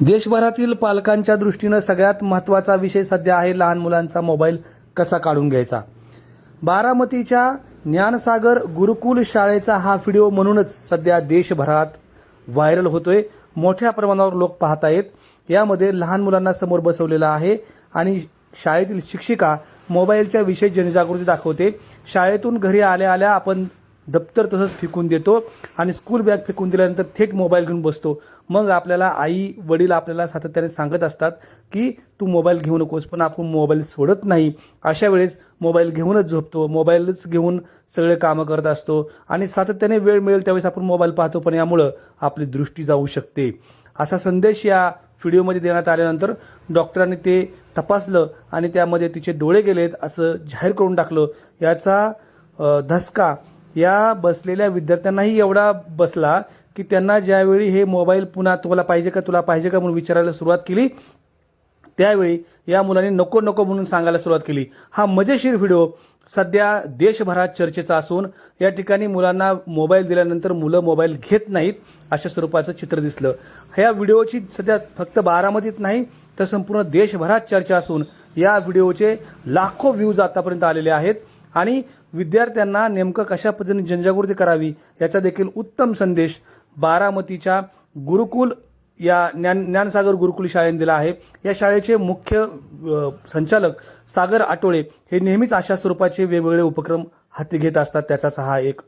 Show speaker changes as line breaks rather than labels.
देशभरातील पालकांच्या दृष्टीनं सगळ्यात महत्त्वाचा विषय सध्या आहे लहान मुलांचा मोबाईल कसा काढून घ्यायचा। बारामतीच्या ज्ञानसागर गुरुकुल शाळेचा हा व्हिडिओ म्हणूनच सध्या देशभरात व्हायरल होतोय। मोठ्या प्रमाणावर लोक पाहत आहेत। यामध्ये लहान मुलांना समोर बसवलेला आहे आणि शाळेतील शिक्षिका मोबाईलच्या विषयी जनजागृती दाखवते। शाळेतून घरी आल्या आल्या आपण दप्तर तसंच फेकून देतो आणि स्कूल बॅग फेकून दिल्यानंतर थेट मोबाईल घेऊन बसतो। मग आपल्याला आई वडील आपल्याला सातत्याने सांगत असतात की तू मोबाईल घेऊ नकोस, पण आपण मोबाईल सोडत नाही। अशा वेळेस मोबाईल घेऊनच झोपतो, मोबाईलच घेऊन सगळे कामं करत असतो आणि सातत्याने वेळ मिळेल त्यावेळेस आपण मोबाईल पाहतो, पण यामुळे आपली दृष्टी जाऊ शकते। असा संदेश या व्हिडिओमध्ये देण्यात आल्यानंतर डॉक्टरांनी ते तपासलं आणि त्यामध्ये तिचे डोळे गेलेत असं जाहीर करून टाकलं। याचा धसका या बसलेल्या विद्यार्थ्यांनाही एवढा बसला की त्यांना ज्यावेळी हे मोबाईल पुन्हा तुला पाहिजे का म्हणून विचारायला सुरुवात केली, त्यावेळी या मुलांनी नको नको म्हणून सांगायला सुरुवात केली। हा मजेशीर व्हिडिओ सध्या देशभरात चर्चेचा असून या ठिकाणी मुलांना मोबाईल दिल्यानंतर मुलं मोबाईल घेत नाहीत अशा स्वरूपाचं चित्र दिसलं। ह्या व्हिडिओची सध्या फक्त बारामतीत नाही तर संपूर्ण देशभरात चर्चा असून या व्हिडिओचे लाखो व्ह्यूज आतापर्यंत आलेले आहेत आणि विद्यार्थ्यांना नेमकं कशा पद्धतीने जनजागृती करावी याचा देखील उत्तम संदेश बारामतीच्या गुरुकुल या ज्ञानसागर गुरुकुल शाळेने दिला आहे। या शाळेचे मुख्य संचालक सागर आटोळे हे नेहमीच अशा स्वरूपाचे वेगवेगळे उपक्रम हाती घेत असतात। त्याचाच हा एक